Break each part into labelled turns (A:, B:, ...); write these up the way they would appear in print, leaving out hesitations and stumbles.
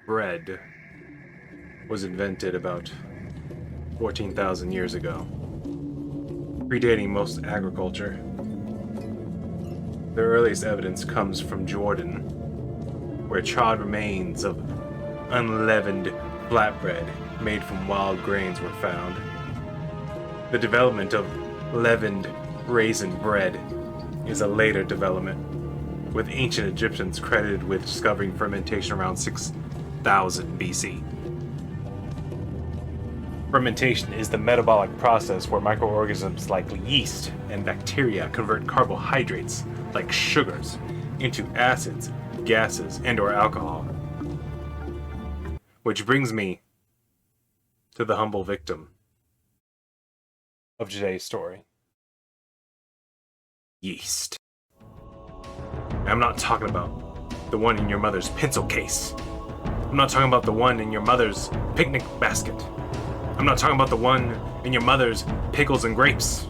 A: bread was invented about 14,000 years ago, predating most agriculture. The earliest evidence comes from Jordan, where charred remains of unleavened flatbread made from wild grains were found. The development of leavened raisin bread is a later development, with ancient Egyptians credited with discovering fermentation around 6000 BC. Fermentation is the metabolic process where microorganisms like yeast and bacteria convert carbohydrates, like sugars, into acids, gases, and/or alcohol. Which brings me to the humble victim of today's story. Yeast. I'm not talking about the one in your mother's pencil case. I'm not talking about the one in your mother's picnic basket. I'm not talking about the one in your mother's pickles and grapes.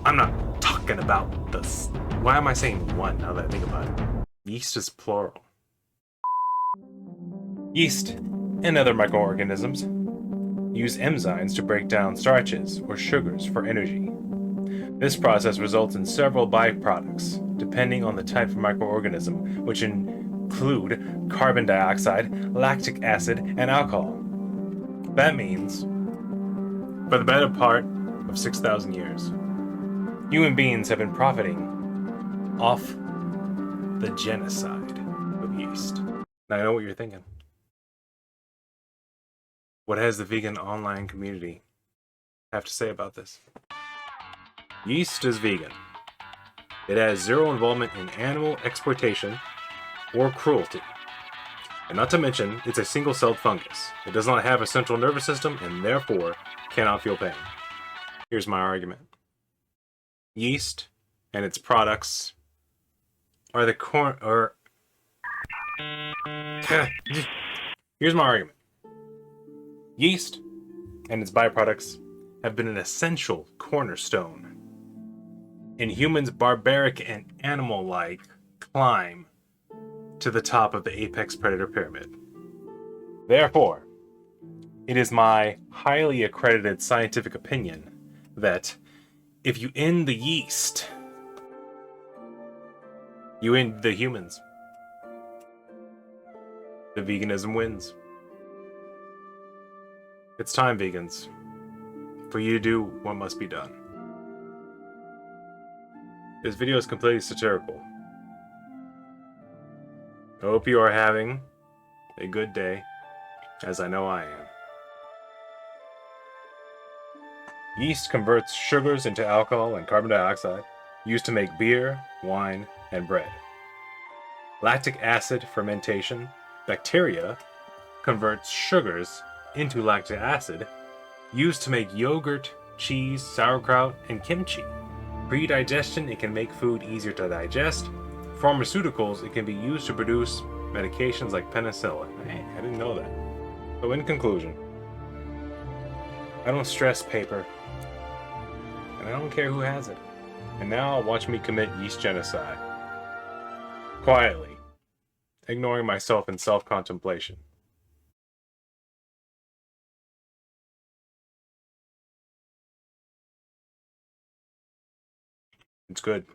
A: I'm not talking about this. Why am I saying one now that I think about it? Yeast is plural. Yeast and other microorganisms use enzymes to break down starches or sugars for energy. This process results in several byproducts, depending on the type of microorganism, which include carbon dioxide, lactic acid, and alcohol. That means, for the better part of 6,000 years, human beings have been profiting off the genocide of yeast. Now I know what you're thinking. What has the vegan online community have to say about this? Yeast is vegan. It has zero involvement in animal exploitation or cruelty. And not to mention, it's a single-celled fungus. It does not have a central nervous system and therefore cannot feel pain. Here's my argument. Yeast and its products are the Here's my argument. Yeast and its byproducts have been an essential cornerstone in humans' barbaric and animal-like climb to the top of the apex predator pyramid. Therefore, it is my highly accredited scientific opinion that if you end the yeast, you end the humans. The veganism wins. It's time, vegans, for you to do what must be done. This video is completely satirical. I hope you are having a good day, as I know I am. Yeast converts sugars into alcohol and carbon dioxide, used to make beer, wine, and bread. Lactic acid fermentation, bacteria, converts sugars into lactic acid, used to make yogurt, cheese, sauerkraut, and kimchi. Pre-digestion, it can make food easier to digest. Pharmaceuticals, it can be used to produce medications like penicillin. Hey, I didn't know that. So in conclusion, I don't stress paper, and I don't care who has it. And now watch me commit yeast genocide. Quietly, ignoring myself in self-contemplation. It's good.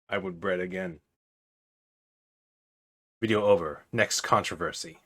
A: I would bread again. Video over. Next controversy.